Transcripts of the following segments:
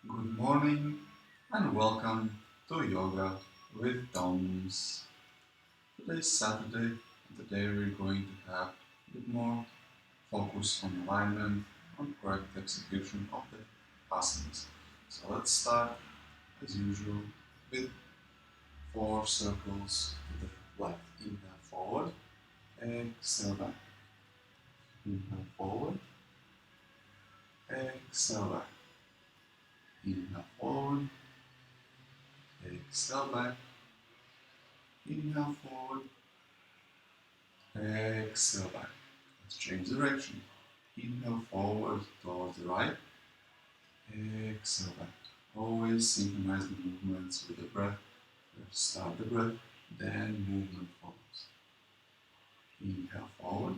Good morning and welcome to Yoga with Toms. Today is Saturday and today we're going to have a bit more focus on alignment, on correct execution of the asanas. So let's start as usual with 4 circles to the left. Inhale forward, exhale back. Inhale forward, exhale back. Inhale forward, exhale back. Inhale forward, exhale back. Let's change direction. Inhale forward towards the right, exhale back. Always synchronize the movements with the breath. First start the breath, then movement follows. Inhale forward,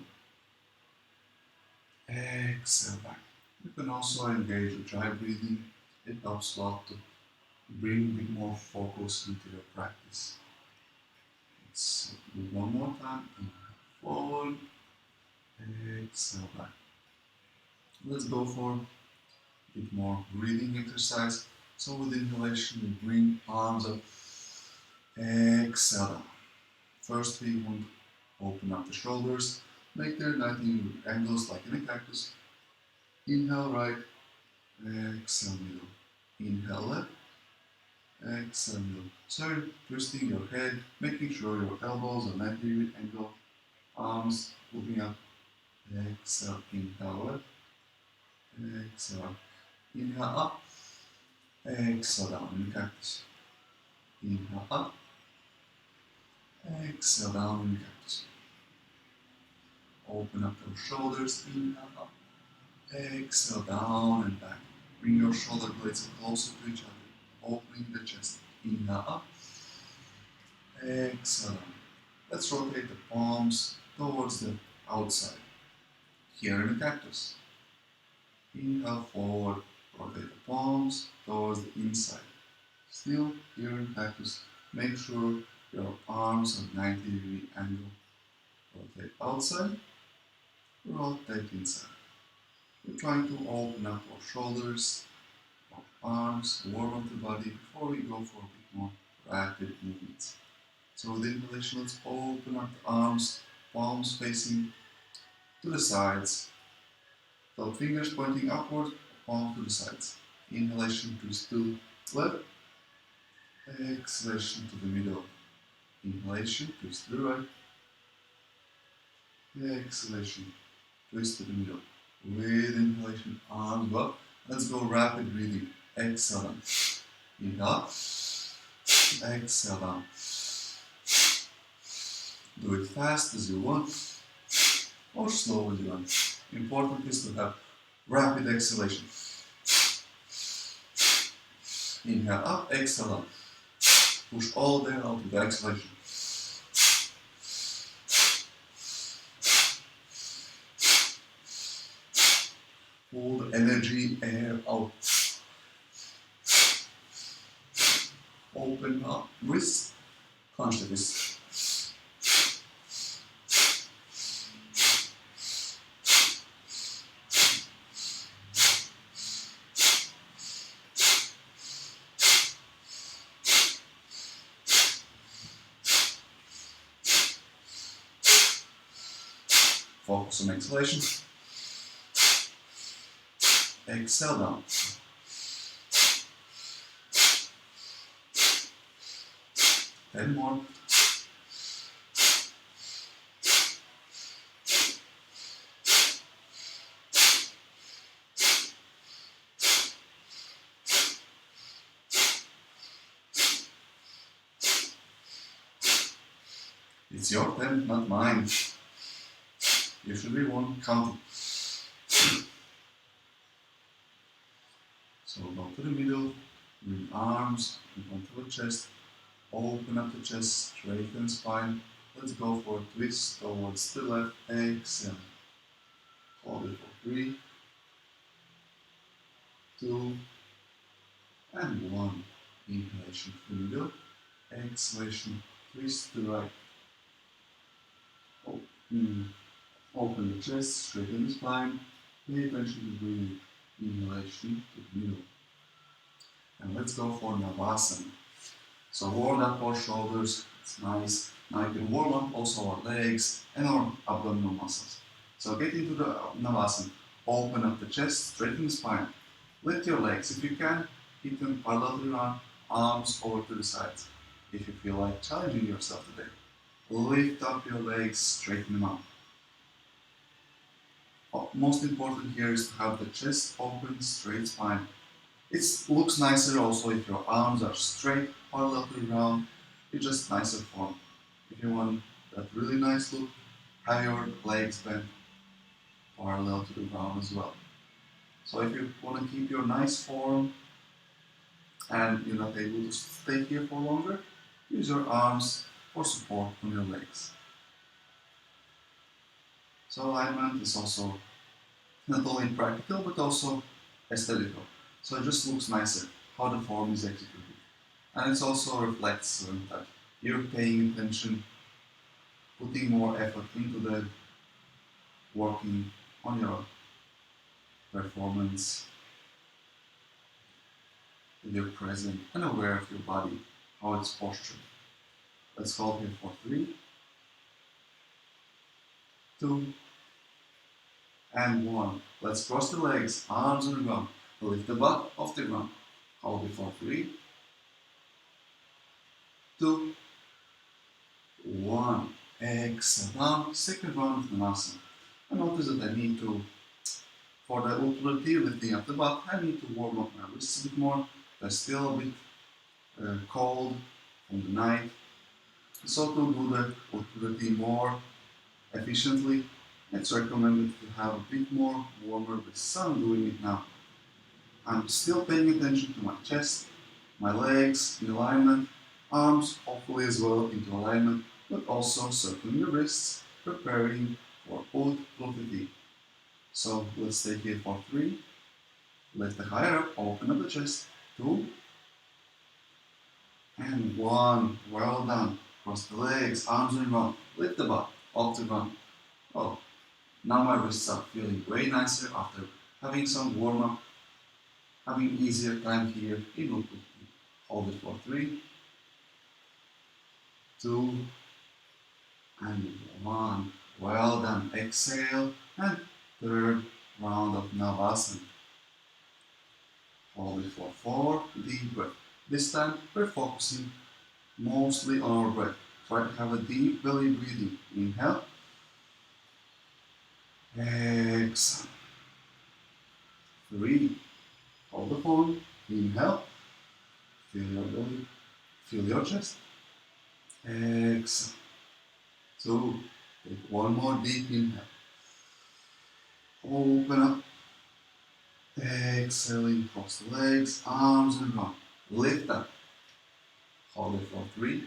exhale back. You can also engage with dry breathing. It helps a lot to bring a bit more focus into your practice. Let's do one more time. Inhale forward, exhale back. Let's go for a bit more breathing exercise. So with inhalation, we bring arms up, exhale down. First we want to open up the shoulders, make their 90 angles like in a cactus. Inhale right, exhale middle. Inhale left, exhale middle. So you're twisting your head, making sure your elbows are 90 angle, arms moving up, exhale, inhale left, exhale, inhale up, exhale down in the cactus. Inhale up, exhale down in the cactus. Open up those shoulders, inhale up, exhale down and back. Bring your shoulder blades closer to each other, opening the chest. Inhale up, exhale down. Let's rotate the palms towards the outside. Here in the cactus. Inhale forward, rotate the palms towards the inside. Still here in cactus, make sure your arms are 90-degree angle. Rotate outside, rotate inside. We're trying to open up our shoulders, our arms, warm up the body before we go for a bit more rapid movements. So with inhalation, let's open up the arms, palms facing to the sides. So fingers pointing upward, palm to the sides. Inhalation, twist to the left. Exhalation to the middle. Inhalation, twist to the right. Exhalation, twist to the middle. With inhalation, arms up. Let's go rapid breathing. Exhale down. Inhale. Exhale down. Do it fast as you want or slow as you want. Important is to have rapid exhalation. Inhale up, exhale down. Push all the air out with the exhalation. Pull the energy air out. Open up wrist, clench the wrist. Focus on exhalation. Exhale down. Ten more. It's your turn, not mine. You should be one counting. So go to the middle, bring arms in front of the chest, open up the chest, straighten the spine. Let's go for a twist towards the left, exhale. Hold it for 3, 2, and 1. Inhalation to the middle, exhalation, twist to the right. Open the chest, straighten the spine, pay attention to breathing. Inhalation to the middle. And let's go for Navasana. So warm up our shoulders, it's nice. Now you can warm up also our legs and our abdominal muscles. So get into the Navasana. Open up the chest, straighten the spine. Lift your legs. If you can, keep them parallel to the ground, arms over to the sides. If you feel like challenging yourself today, lift up your legs, straighten them up. Most important here is to have the chest open, straight spine. It looks nicer also if your arms are straight, parallel to the ground. It's just nicer form. If you want that really nice look, have your legs bent parallel to the ground as well. So if you want to keep your nice form and you're not able to stay here for longer, use your arms for support on your legs. So alignment is also not only practical but also aesthetical. So it just looks nicer how the form is executed. And it also reflects that you're paying attention, putting more effort into the working on your performance, that you're present and aware of your body, how it's postured. Let's hold here for 3, 2, and 1. Let's cross the legs, arms on the ground. Lift the butt off the ground. Hold it for 3, 2, 1. Exhale down. Second round of Navasana. And notice that I need to, for the ultimate lifting up the butt, I need to warm up my wrists a bit more. They're still a bit cold from the night. So to do the utility more efficiently, it's recommended to have a bit more warmer wrists. So I'm doing it now. I'm still paying attention to my chest, my legs in alignment, arms hopefully as well into alignment, but also circling the wrists, preparing for utility. So let's stay here for 3. Lift the higher up, open up the chest. 2, and 1. Well done. Cross the legs, arms on the ground. Lift the butt off the ground. Oh, now my wrists are feeling way nicer after having some warm up, having easier time here in utility. Hold it for 3, 2, and 1. Well done. Exhale and third round of Navasana. Hold it for 4, deep breath. This time we're focusing mostly on our breath. Try to have a deep belly breathing. Inhale. Exhale. 3. Hold the form. Inhale. Feel your belly. Feel your chest. Exhale. 2. Take one more deep inhale. Open up. Exhaling, cross the legs, arms and ground. Lift up. Hold it for 3,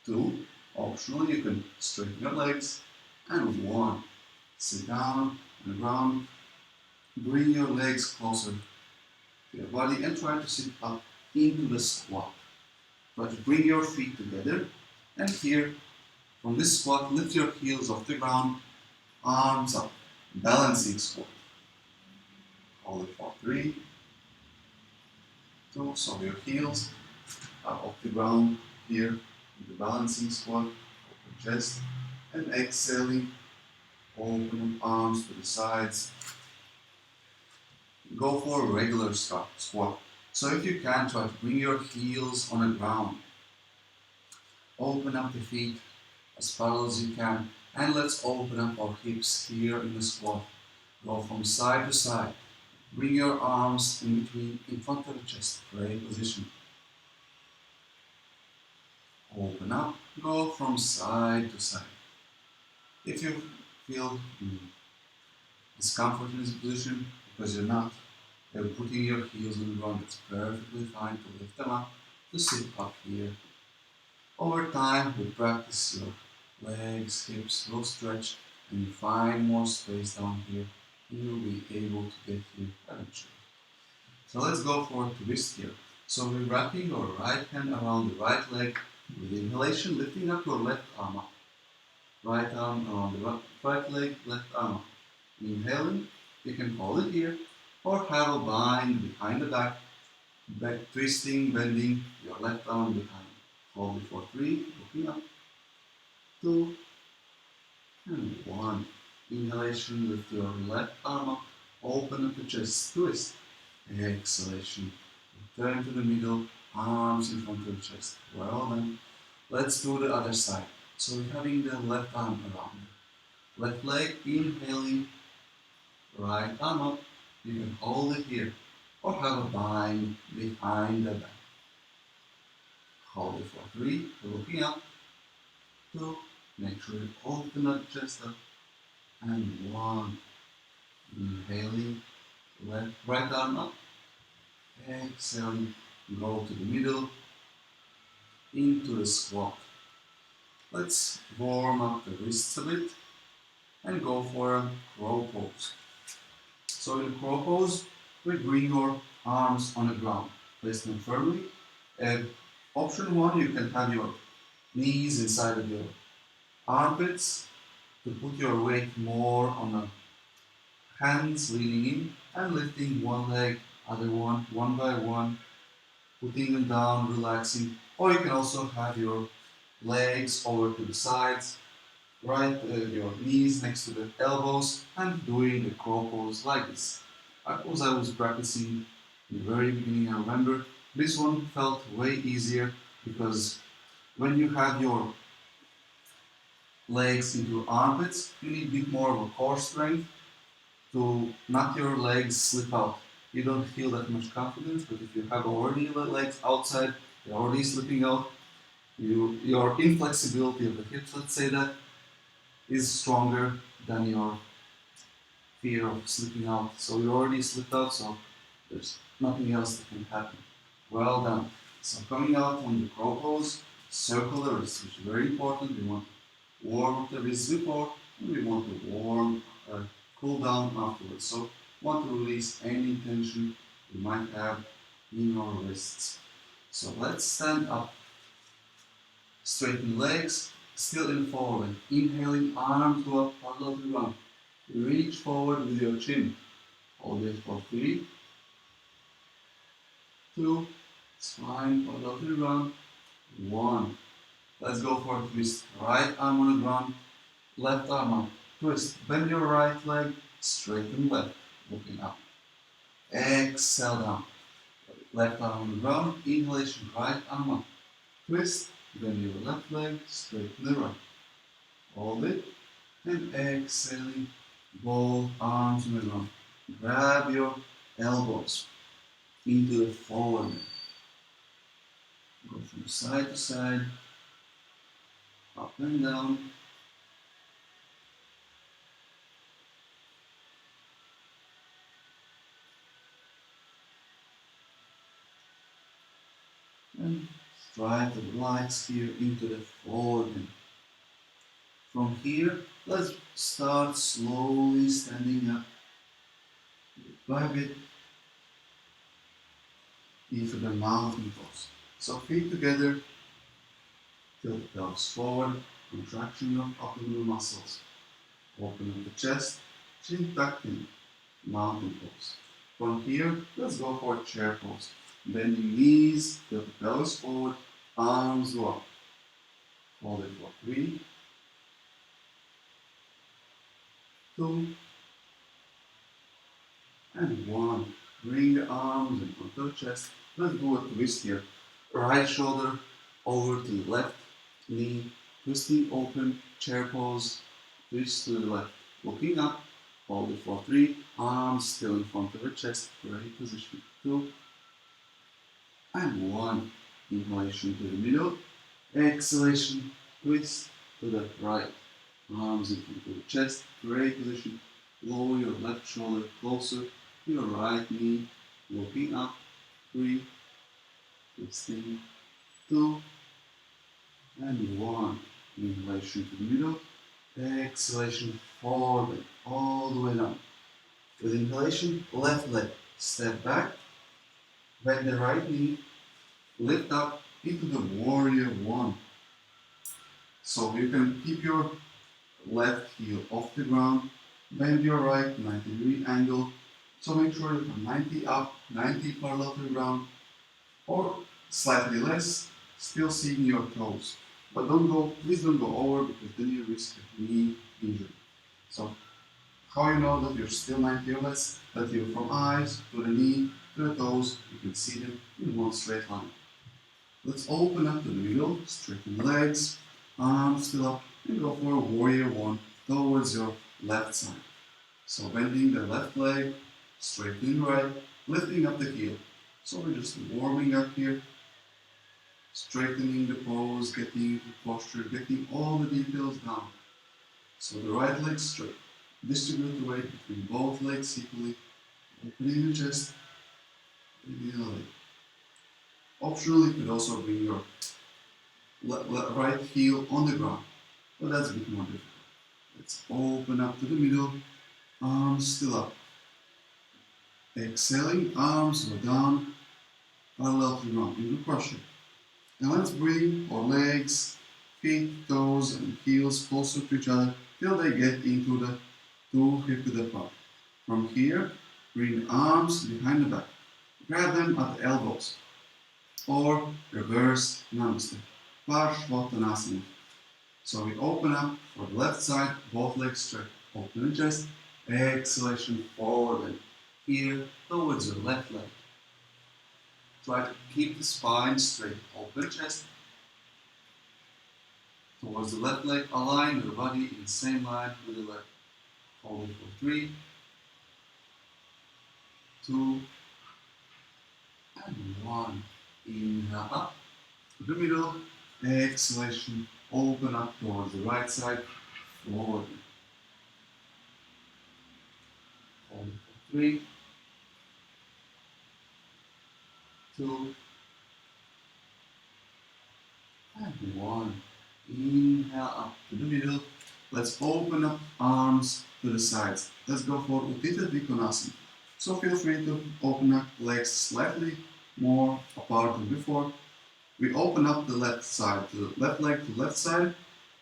2. Optionally, you can straighten your legs. And 1. Sit down on the ground. Bring your legs closer to your body and try to sit up into the squat. Try to bring your feet together. And here, from this squat, lift your heels off the ground, arms up. Balancing squat. Hold it for 3, 2. So your heels are off the ground here in the balancing squat. Open chest and exhaling. Open up arms to the sides. Go for a regular squat. So if you can, try to bring your heels on the ground. Open up the feet as parallel as you can. And let's open up our hips here in the squat. Go from side to side. Bring your arms in between, in front of the chest. Great position. Open up. Go from side to side. If you feel discomfort in this position because you're not putting your heels on the ground, it's perfectly fine to lift them up, to sit up here. Over time, we practice your legs, hips will stretch, and you find more space down here. You'll be able to get here eventually. So let's go for a twist here. So we're wrapping our right hand around the right leg with inhalation, lifting up your left arm up. Right arm around the right leg, left arm up. Inhaling, you can hold it here. or have a bind behind the back twisting, bending your left arm behind. Hold it for 3, looking up, 2, and 1. Inhalation, lift your left arm up, open up the chest, twist. Exhalation, turn to the middle, arms in front of the chest. Well done. Let's do the other side. So we're having the left arm around. Left leg, inhaling, right arm up. You can hold it here, or have a bind behind the back. Hold it for 3, looking up, 2, make sure you open up chest up, and 1. Inhaling, right arm up, exhaling, go to the middle, into the squat. Let's warm up the wrists a bit and go for a crow pose. So in crow pose, we bring your arms on the ground, place them firmly. Option 1, you can have your knees inside of your armpits to put your weight more on the hands leaning in and lifting one leg, other one by one, putting them down, relaxing. Or you can also have your legs over to the sides, your knees next to the elbows, and doing the crow pose like this. As I was practicing in the very beginning, I remember this one felt way easier because when you have your legs into your armpits, you need a bit more of a core strength to not your legs slip out. You don't feel that much confidence, but if you have already the legs outside, they're already slipping out, your inflexibility of the hips, let's say that, is stronger than your fear of slipping out. So you already slipped out, so there's nothing else that can happen. Well done. So coming out from the crow pose, circle the wrists, which is very important. We want to warm up the wrists before, and we want to cool down afterwards. So want to release any tension you might have in your wrists. So let's stand up, straighten legs, still in forward. Inhaling, arms go up, parallel to the ground. Reach forward with your chin. Hold it for 3, 2, spine parallel to the ground, 1. Let's go for a twist. Right arm on the ground, left arm up. Twist. Bend your right leg, straighten left, looking up. Exhale down. Left arm on the ground, inhalation, right arm up. Twist, bend your left leg, straighten the right. Hold it, and exhaling, both arms on the ground. Grab your elbows into the forward. Go from side to side, up and down. And try to relax here into the forward. From here, let's start slowly standing up, bit by bit, into the mountain pose. So feet together, tilt the pelvis forward, contraction of abdominal muscles. Open up the chest, chin tucked in, mountain pose. From here, let's go for a chair pose. Bending knees, tilt the pelvis forward, arms go up. Hold it for 3, 2, and 1. Bring the arms in front of the chest. Let's do a twist here. Right shoulder over to the left knee, twisting open, chair pose, twist to the left. Looking up, hold it for 3, arms still in front of the chest, great position. 2, and 1. Inhalation to the middle, exhalation, twist to the right. Arms in front of the chest, great position. Lower your left shoulder closer to your right knee, looking up, 3, twisting, 2, and 1. Inhalation to the middle, exhalation forward, all the way down. With inhalation, left leg, step back, bend the right knee, lift up into the warrior 1. So you can keep your left heel off the ground, bend your right 90-degree angle, So make sure you come 90 up, 90 parallel to the ground, or slightly less, still seeing your toes. But please don't go over because then you risk a knee injury. So how you know that you're still 90 or less? That you from eyes to the knee to the toes, you can see them in one straight line. Let's open up to the middle, straighten the legs, arms still up, and go for a warrior one towards your left side. So bending the left leg, straightening the right, lifting up the heel. So we're just warming up here, straightening the pose, getting the posture, getting all the details down. So the right leg straight. Distribute the weight between both legs equally, opening the chest, bending the leg. Optionally, you could also bring your right heel on the ground, but that's a bit more difficult. Let's open up to the middle, arms still up. Exhaling, arms go down, parallel to the ground, into crusher. Now let's bring our legs, feet, toes, and heels closer to each other till they get into the two hip width apart. From here, bring arms behind the back. Grab them at the elbows. Or reverse Namaste. Parshvattanasana. So we open up for the left side, both legs straight. Open the chest, exhalation forward and here towards your left leg. Try to keep the spine straight. Open chest. Towards the left leg, align your body in the same line with the left. Hold it for 3, 2, and 1. Inhale up to the middle. Exhalation. Open up towards the right side. Forward. Hold it for 3, 2, and 1. Inhale up to the middle. Let's open up arms to the sides. Let's go for Utthita Trikonasana. So feel free to open up legs slightly more apart than before. We open up the left side to the left leg to left side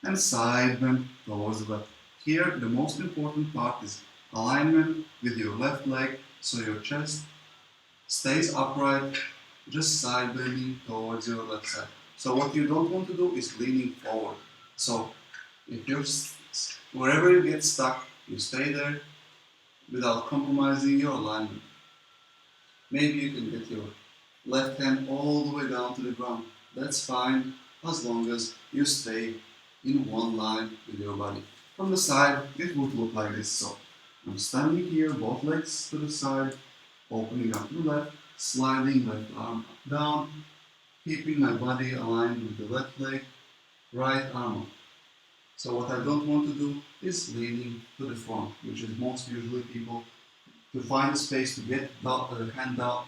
and side bend towards the left. Here the most important part is alignment with your left leg so your chest stays upright, just side bending towards your left side. So what you don't want to do is leaning forward. So if you're wherever you get stuck, you stay there without compromising your alignment. Maybe you can get your left hand all the way down to the ground. That's fine as long as you stay in one line with your body. From the side, it would look like this. So I'm standing here, both legs to the side, opening up to the left, sliding left arm up down, keeping my body aligned with the left leg, right arm up. So what I don't want to do is leaning to the front, which is most usually people to find a space to get the hand down,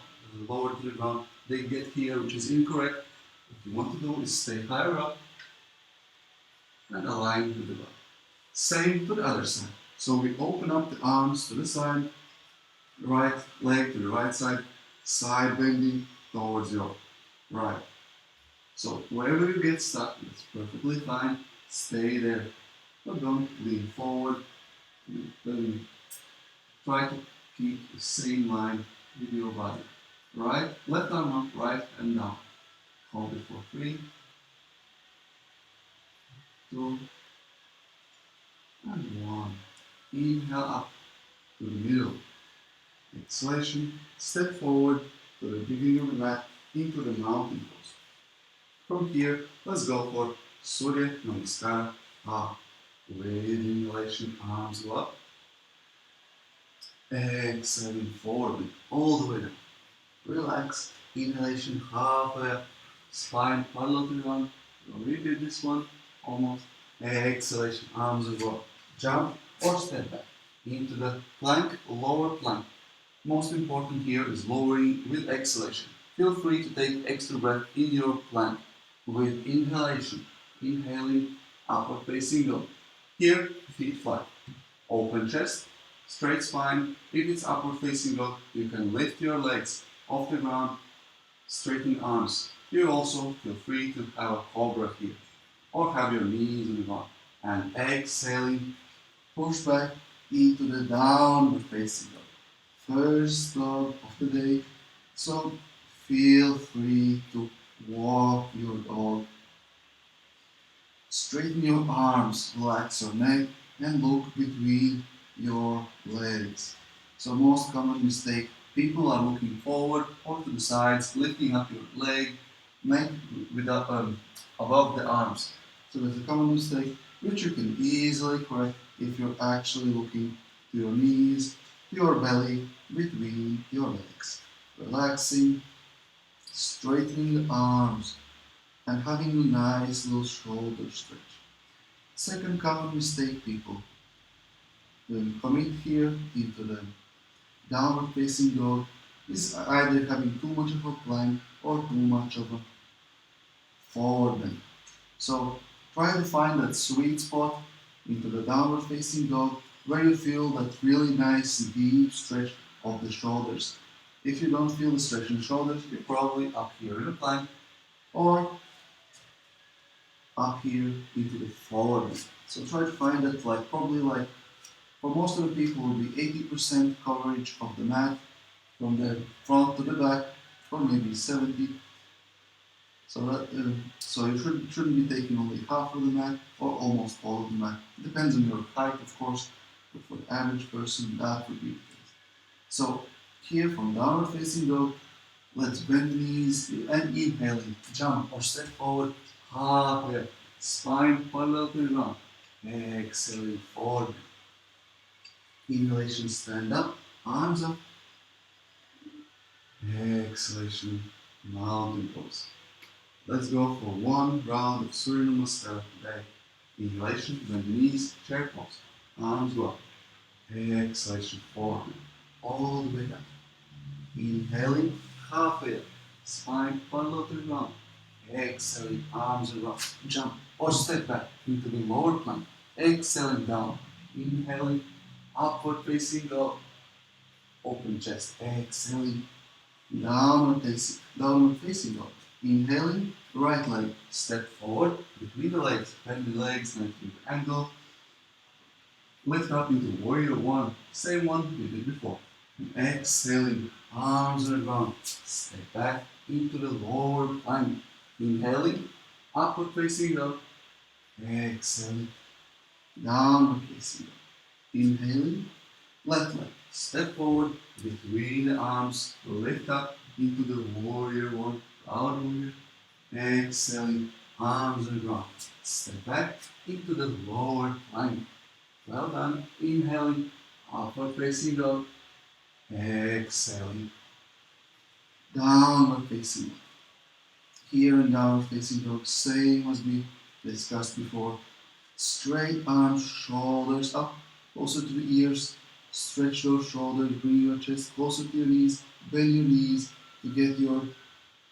lower to the ground. They get here, which is incorrect. What you want to do is stay higher up and align with the body. Same to the other side. So we open up the arms to the side, right leg to the right side bending towards your right. So wherever you get stuck, it's perfectly fine. Stay there, but don't lean forward. Try to keep the same line with your body. Right, left arm up, right and down. Hold it for 3, 2, and 1. Inhale up to the middle. Exhalation, step forward to the beginning of the mat into the mountain pose. From here, let's go for Surya Namaskara. With inhalation, arms go up. Exhaling forward, all the way down. Relax, inhalation halfway up, spine parallel to the ground. We'll repeat this one, almost. Exhalation, arms go up. Jump or step back into the plank, lower plank. Most important here is lowering with exhalation. Feel free to take extra breath in your plank with inhalation. Inhaling, upward facing dog. Here, feet flat. Open chest, straight spine. If it's upward facing dog, you can lift your legs off the ground, straighten arms. You also feel free to have a cobra here or have your knees on the ground. And exhaling, push back into the downward facing dog. first dog of the day. So feel free to walk your dog. Straighten your arms, relax your neck, and look between your legs. So most common mistake, people are looking forward or to the sides, lifting up your leg, neck without, above the arms. So that's a common mistake which you can easily correct if you're actually looking to your knees, to your belly, between your legs. Relaxing, straightening the arms, and having a nice little shoulder stretch. Second common mistake people commit here into the downward facing dog is either having too much of a plank or too much of a forward bend. So try to find that sweet spot into the downward facing dog where you feel that really nice deep stretch of the shoulders. If you don't feel the stretch in the shoulders, you're probably up here in a plank or up here into the forward bend. So try to find that probably for most of the people will be 80% coverage of the mat from the front to the back, or maybe 70. So you shouldn't be taking only half of the mat or almost all of the mat. It depends on your height, of course, but for the average person, that would be the case. So here from downward facing dog, let's bend the knees and inhaling, jump or step forward, halfway, spine parallel to the ground. Exhaling forward. Inhalation, stand up, arms up. Exhalation, mountain pose. Let's go for one round of Surya Namaskar today. Inhalation, bend the knees, chair pose. Arms go up. Exhalation, forward. All the way down. Inhaling, halfway up. Spine parallel to the ground. Exhaling, arms are up. Jump or step back into the lower plank. Exhaling down. Inhaling, upward facing dog. Open chest. Exhaling, downward facing dog. Inhaling, right leg, step forward between the legs, bend the legs, 90 angle. Lift up into warrior one, same one we did before. And exhaling, arms on the ground, step back into the lower plank. Inhaling, upward facing dog. Exhaling, downward facing dog. Inhaling, left leg, step forward between the arms, lift up into the warrior one, proud warrior. Exhaling, arms on the ground. Step back into the lower plank. Well done. Inhaling, upward facing dog. Exhaling, downward facing dog. Here in downward facing dog, same as we discussed before. Straight arms, shoulders up, closer to the ears. Stretch your shoulders, bring your chest closer to your knees. Bend your knees to get your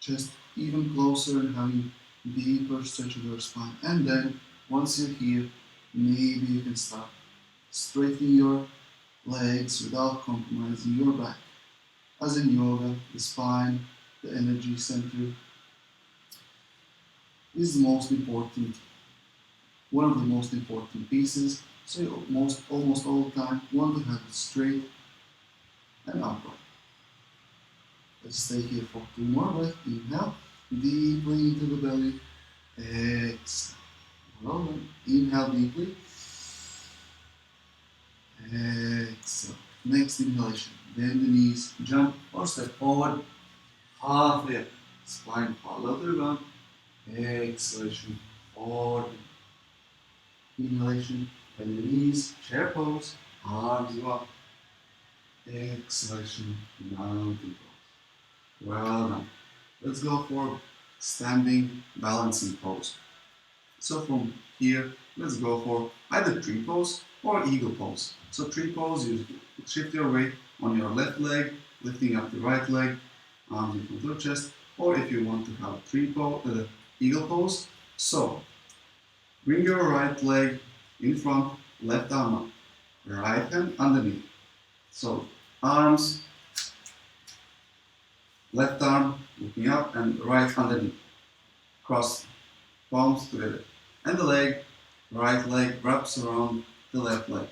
chest even closer and having deeper stretch of your spine. And then, once you're here, maybe you can start straightening your legs without compromising your back. As in yoga, the spine, the energy center, is the most important, one of the most important pieces. So you almost all the time want to have it straight and upright. Let's stay here for 2 more breaths. Inhale deeply into the belly. Exhale. Well done. Inhale deeply. Exhale. Next inhalation. Bend the knees, jump or step forward. Halfway up. Spine parallel to the ground. Exhalation. Forward. Inhalation. Bend the knees, chair pose. Arms go up. Exhalation. Mountain pose. Well done. Let's go for standing balancing pose. So from here, let's go for either tree pose or eagle pose. So tree pose, you shift your weight on your left leg, lifting up the right leg, arms in front of your chest, or if you want to have tree pose, eagle pose. So bring your right leg in front, left arm up, right hand underneath. So arms, left arm looking up and right underneath. Cross palms together. And the leg, right leg wraps around the left leg.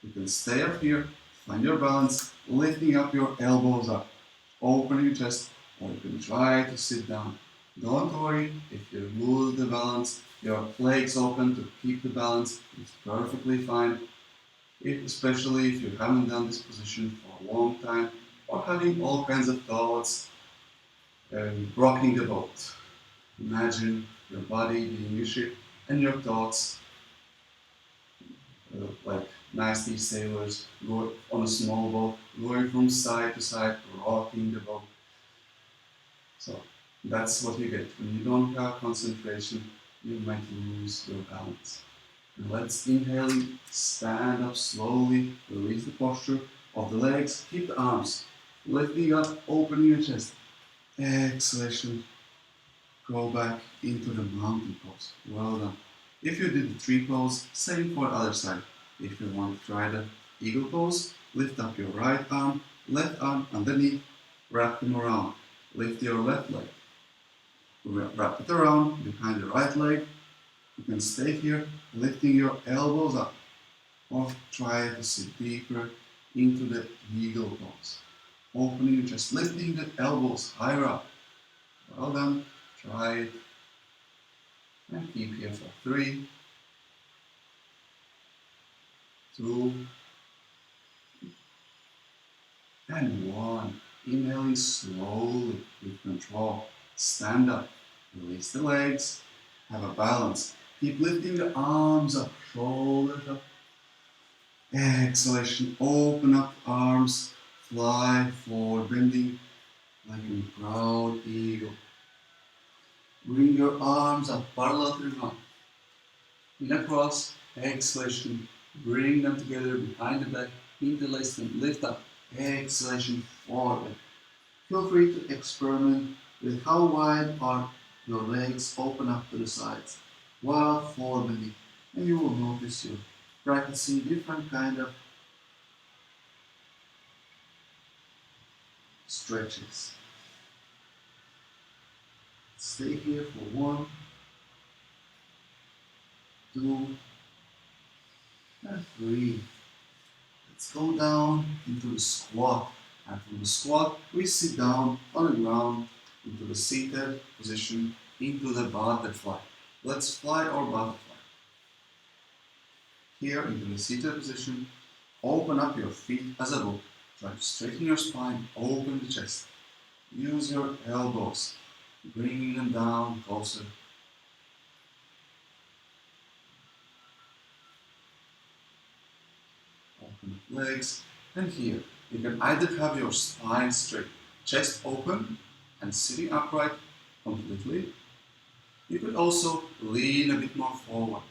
You can stay up here, Find your balance, lifting up your elbows up, open your chest, or you can try to sit down. Don't worry if you lose the balance, your legs open to keep the balance, it's perfectly fine. Especially if you haven't done this position for a long time or having all kinds of thoughts rocking the boat. Imagine your body being a ship and your thoughts like nasty sailors go on a small boat, going from side to side, rocking the boat. So that's what you get. When you don't have concentration, you might lose your balance. And let's inhale, stand up slowly, release the posture of the legs, keep the arms lifting up, opening your chest. Exhalation, go back into the mountain pose. Well done. If you did the tree pose, same for the other side. If you want to try the eagle pose, lift up your right arm, left arm underneath, wrap them around. Lift your left leg, wrap it around behind the right leg. You can stay here, lifting your elbows up, or try to sit deeper into the eagle pose. Opening, just lifting the elbows higher up. Well done. Try it. And keep here for 3, 2, and 1. Inhaling slowly with control. Stand up. Release the legs. Have a balance. Keep lifting the arms up, shoulders up. Exhalation. Open up arms. Fly forward, bending like a proud eagle. Bring your arms up parallel to the ground. In a cross, exhalation. Bring them together behind the back, interlace them, lift up. Exhalation, forward. Feel free to experiment with how wide are your legs open up to the sides while forward bending, and you will notice you're practicing different kind of stretches. Stay here for 1, 2, and 3. Let's go down into the squat. And from the squat, we sit down on the ground into the seated position, into the butterfly. Let's fly our butterfly. Here into the seated position, open up your feet as a book. Try to straighten your spine, open the chest. Use your elbows, bringing them down closer. Open up legs. And here, you can either have your spine straight, chest open, and sitting upright completely. You could also lean a bit more forward,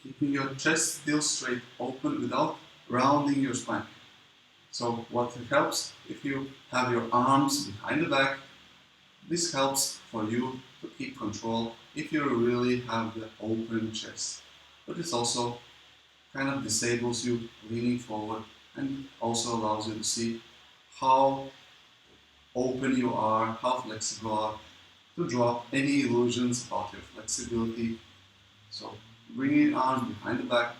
keeping your chest still straight, open without rounding your spine. So what helps if you have your arms behind the back, this helps for you to keep control if you really have the open chest. But it also kind of disables you leaning forward and also allows you to see how open you are, how flexible you are, to drop any illusions about your flexibility. So bringing arms behind the back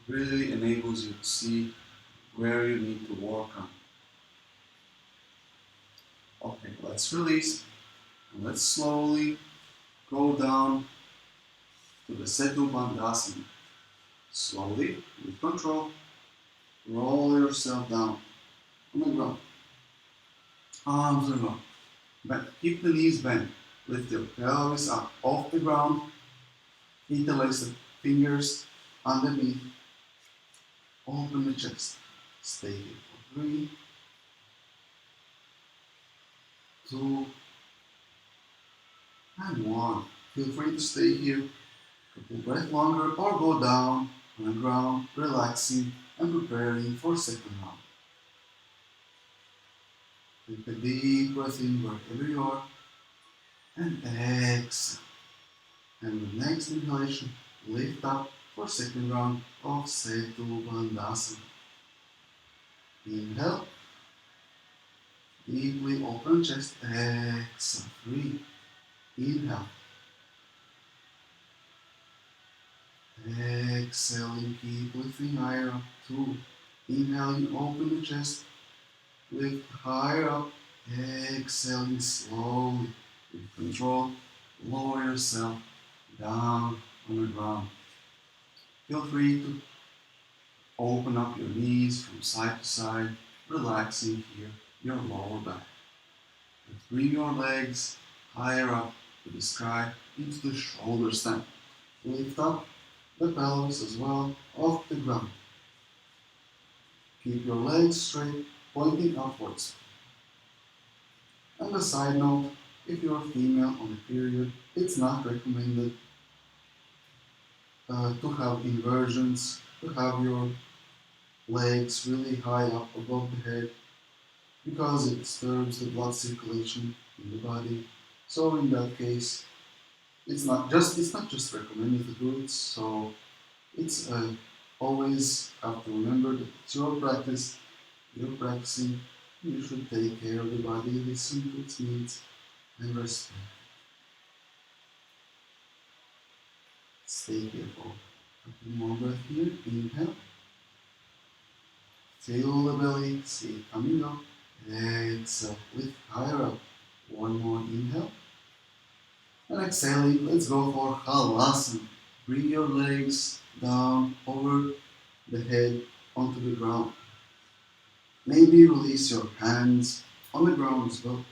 really enables you to see where you need to work on. Okay, let's release and let's slowly go down to the Setu Bandhasana. Slowly, with control, roll yourself down on the ground. Arms are up. But keep the knees bent. Lift your pelvis up off the ground. Interlace the fingers underneath. Open the chest. Stay here for 3, 2, and 1. Feel free to stay here a couple breath longer or go down on the ground, relaxing and preparing for second round. Take a deep breath in wherever you are and exhale. And the next inhalation, lift up for second round of Setu Bandhasana. Inhale. Deeply open chest. Exhale. 3. Inhale. Exhaling, keep lifting higher up. 2. Inhaling, open the chest, lift higher up. Exhaling slowly, with control, lower yourself down on the ground. Feel free to open up your knees from side to side, relaxing here your lower back. And bring your legs higher up to the sky into the shoulder stand. Lift up the pelvis as well off the ground. Keep your legs straight, pointing upwards. And a side note, if you're female on a period, it's not recommended to have inversions, to have your legs really high up above the head, because it disturbs the blood circulation in the body. So in that case, it's not just recommended to do it. So it's always have to remember that it's your practice, you're practicing. You should take care of the body, listen to its needs, and respect. Stay careful. One more breath here. Inhale. Feel the belly, see it coming up. Exhale, lift higher up. One more inhale. And exhaling, let's go for Halasana. Bring your legs down over the head onto the ground. Maybe release your hands on the ground as well.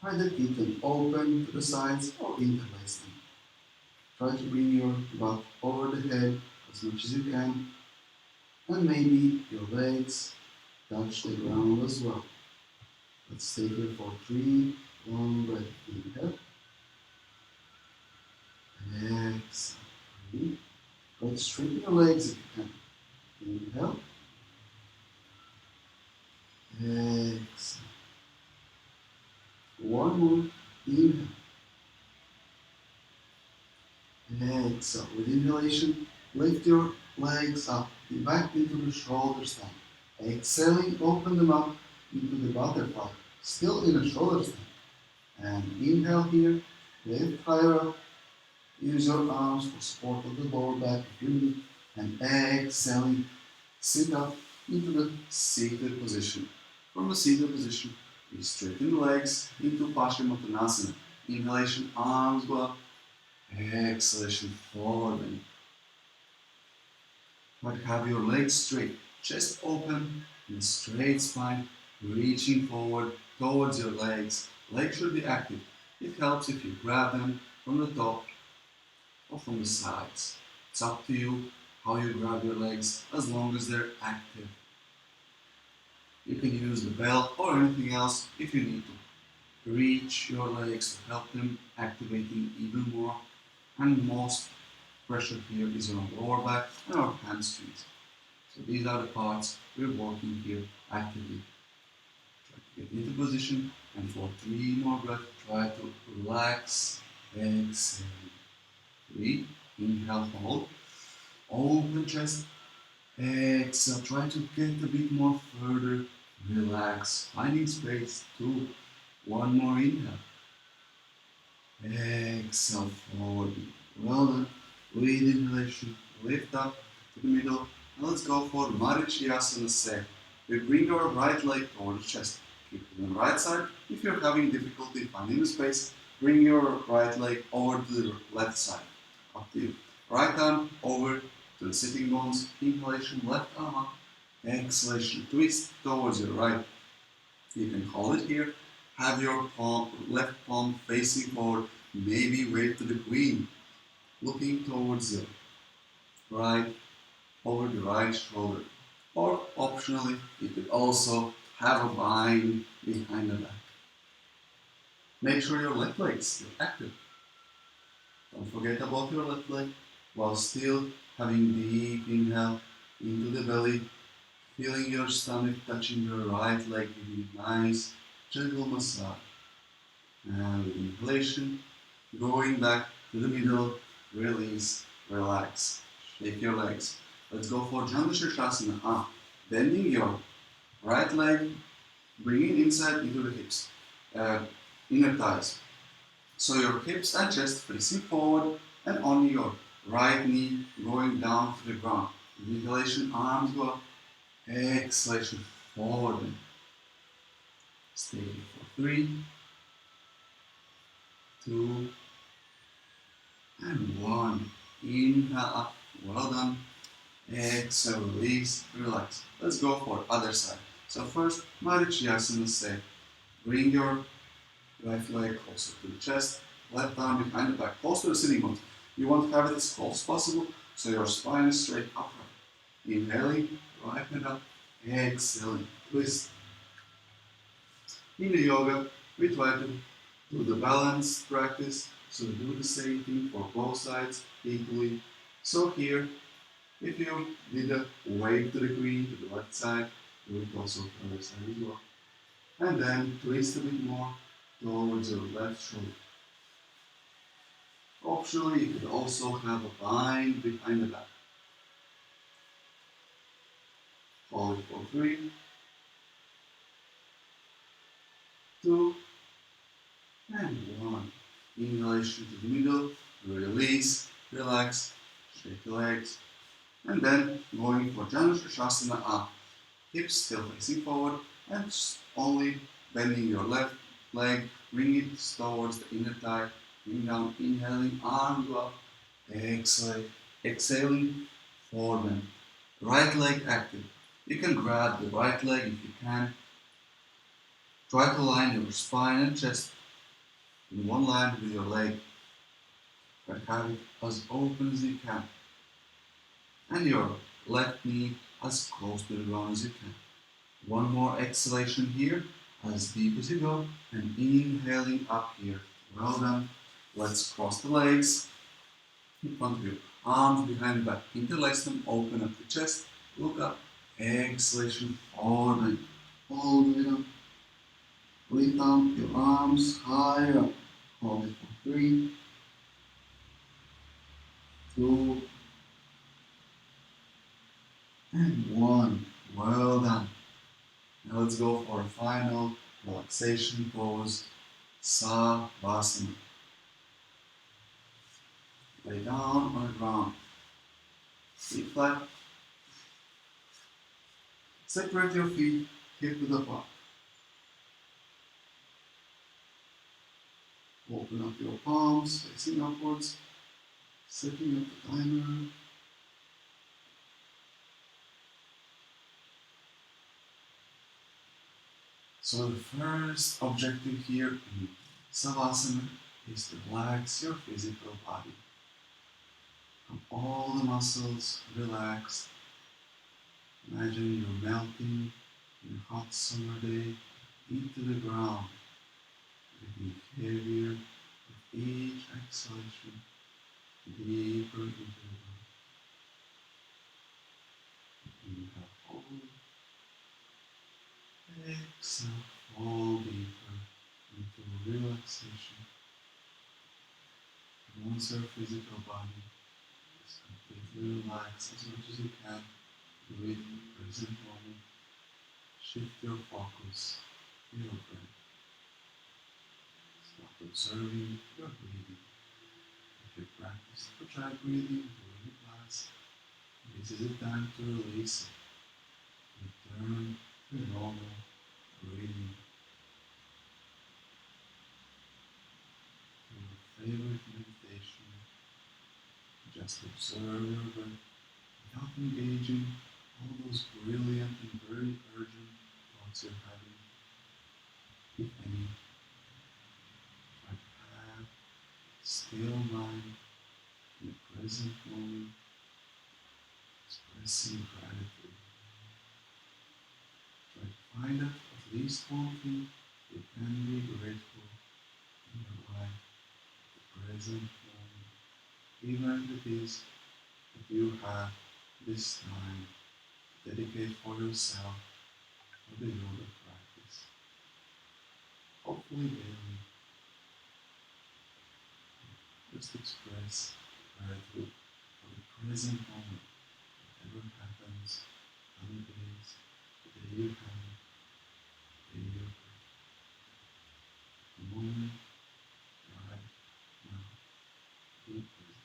Either keep them open to the sides or interlace them. Try to bring your butt over the head as much as you can. And maybe your legs touch the ground as well. Let's stay here for 3 long breaths. Inhale. Exhale. Let's straighten your legs if you can. Inhale. Exhale. One more. Inhale. Exhale. With inhalation, lift your legs up, back into the shoulder stand. Exhaling, open them up into the butterfly, still in a shoulder stand. And inhale here, lift higher up, use your arms for support of the lower back if you need, and exhaling, sit up into the seated position. From the seated position, we straighten the legs into Paschimottanasana. Inhalation, arms go up, exhalation, forward bend. But have your legs straight, chest open, and straight spine, reaching forward towards your legs. Legs should be active. It helps if you grab them from the top or from the sides. It's up to you how you grab your legs as long as they're active. You can use the belt or anything else if you need to. Reach your legs to help them activating even more. And most pressure here is on our lower back and our hamstrings. So these are the parts we're working here actively. Try to get into position, and for 3 more breaths, try to relax, exhale. 3, inhale, hold, open chest, exhale, try to get a bit more further, relax, finding space. 2, one more inhale, exhale, forward, well done. With inhalation, lift up to the middle, and let's go for Marichyasana set. We bring our right leg toward the chest. Keep it on the right side. If you're having difficulty finding the space, bring your right leg over to the left side. Up to you. Right arm over to the sitting bones. Inhalation, left arm up. Exhalation, twist towards your right. You can hold it here. Have your left palm facing forward. Maybe wave to the queen, looking towards the right, over the right shoulder. Or optionally, you could also have a bind behind the back. Make sure your left leg is still active. Don't forget about your left leg while still having deep inhale into the belly, feeling your stomach touching your right leg, giving it nice, gentle massage. And with inhalation, going back to the middle, release, relax, shake your legs. Let's go for Janu Shirshasana. Bending your right leg, bringing inside into the hips, inner thighs. So your hips and chest facing forward, and on your right knee going down to the ground. Inhalation, arms go up, Exhalation forward. Stay here for 3, 2, and 1. Inhale up. Well done. Exhale, release, relax. Let's go for other side. So first, Marichyasana say, bring your left leg closer to the chest, left arm behind the back, close to the sitting bones. You want to have it as close as possible, so your spine is straight upright. Inhaling, right hand up, exhaling, twist. In the yoga, we try to do the balance practice, so do the same thing for both sides equally. So here, if you did a wave to the green to the left side, do it also to the other side as well. And then twist a bit more towards your left shoulder. Optionally, you could also have a bind behind the back. Hold it for 3, 2, and 1. Inhalation to the middle, release, relax, shake the legs, and then going for Janushrasana up. Hips still facing forward, and only bending your left leg, bring it towards the inner thigh, bring down, inhaling, arm go up, exhaling, forward bend. Right leg active. You can grab the right leg if you can. Try to line your spine and chest in one line with your leg. Try to have it as open as you can. And your left knee as close to the ground as you can. One more exhalation here, as deep as you go, and inhaling up here. Well done. Let's cross the legs in front of you. Arms behind the back. Interlace them, open up the chest, look up. Exhalation forward and all the way up. Lift up your arms higher up. Hold it for 3, 2, and 1. Well done. Now let's go for a final relaxation pose, Savasana. Lay down on the ground. Feet flat. Separate your feet hip width apart. Open up your palms facing upwards. Setting up the timer. So the first objective here in Savasana is to relax your physical body. All the muscles relaxed. Imagine you're melting in a hot summer day into the ground, getting heavier with each exhalation, deeper into the ground. Inhale, hold. Exhale, fall deeper into relaxation. And once your physical body is completely relaxed as much as you can, do it in the present moment. Shift your focus to your breath. Start observing your breathing. If you practice ujjayi breathing during the class, this is the time to release it. Return to normal breathing. Your favorite meditation. Just observe your breath without engaging all those brilliant and very urgent thoughts you're having, if any. Try to have a still mind in the present moment, expressing gratitude. Try to find out at least one thing you can be grateful in your life, the present moment, even if it is that you have this time to dedicate for yourself for the yoga practice. Hopefully daily, just express gratitude for the present moment, whatever happens on the days, the day you have it, the day you're grateful. The moment, right now, be present.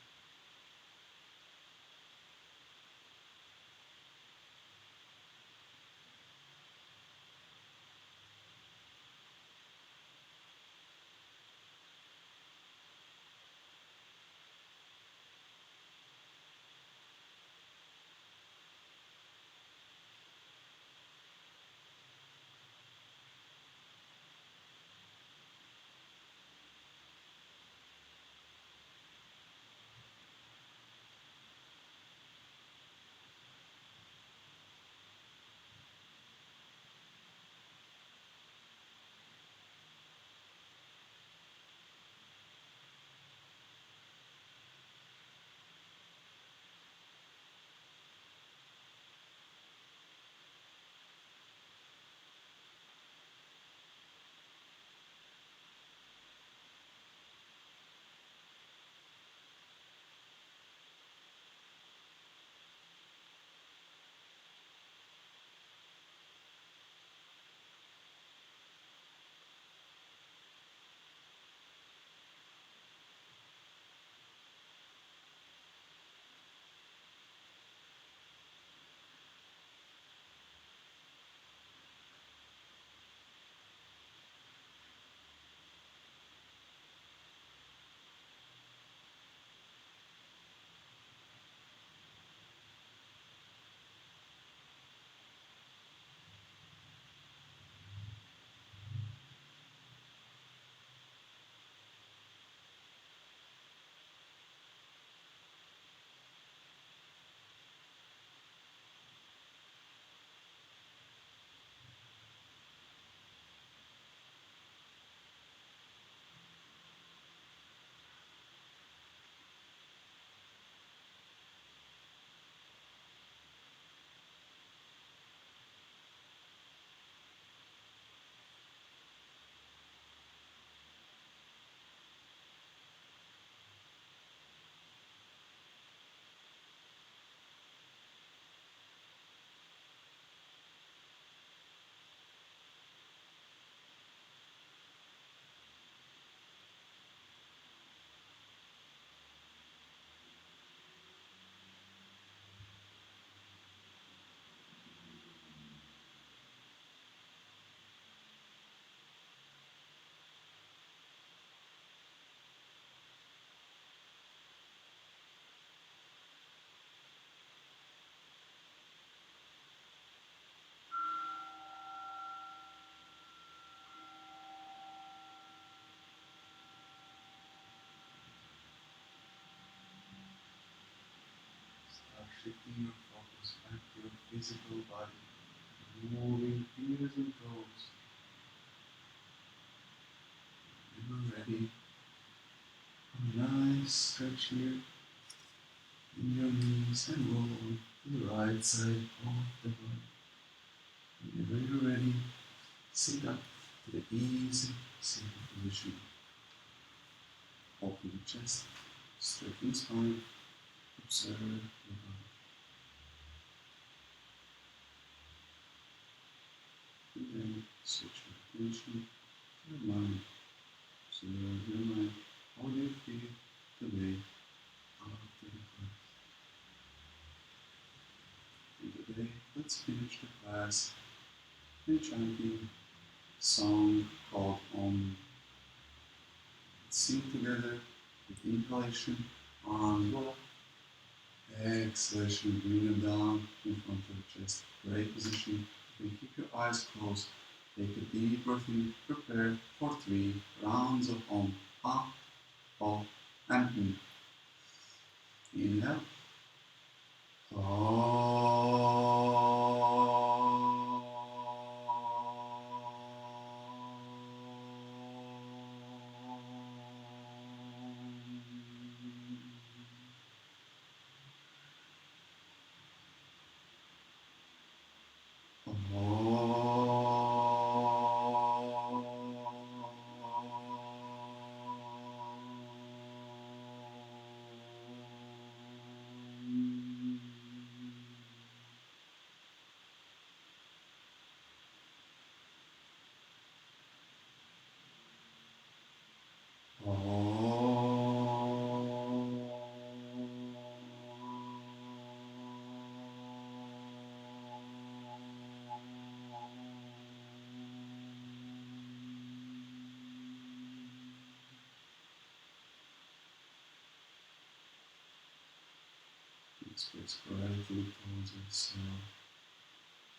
physical body, moving fingers and toes. When you're ready, a nice stretch here in your knees and roll to the right side of the body. Whenever you're ready, sit up to the easy sitting position. Open the chest, straighten spine, observe your body. And then switch your attention to your mind. Observe your mind. How do you feel today after the class? And today, let's finish the class by chanting a song called Om. Let's sing together with inhalation on, exhalation, bring them down in front of the chest. Great position. You can keep your eyes closed. Take a deep breath in. Prepare for 3 rounds of Om. Ah, O, and In. Inhale. Let's face gratitude towards yourself.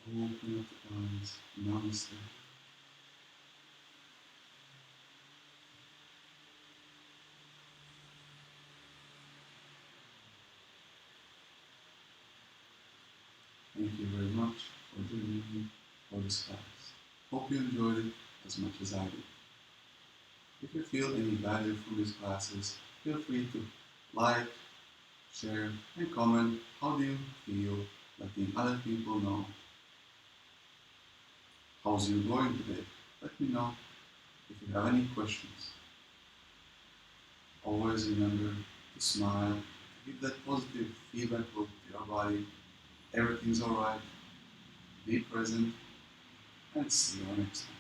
Open up the eyes. Namaste. Thank you very much for joining me for this class. Hope you enjoyed it as much as I did. If you feel any value from these classes, feel free to like, share, and comment how do you feel, letting other people know. How's you going today? Let me know if you have any questions. Always remember to smile, to give that positive feedback loop to your body. Everything's alright. Be present, and see you next time.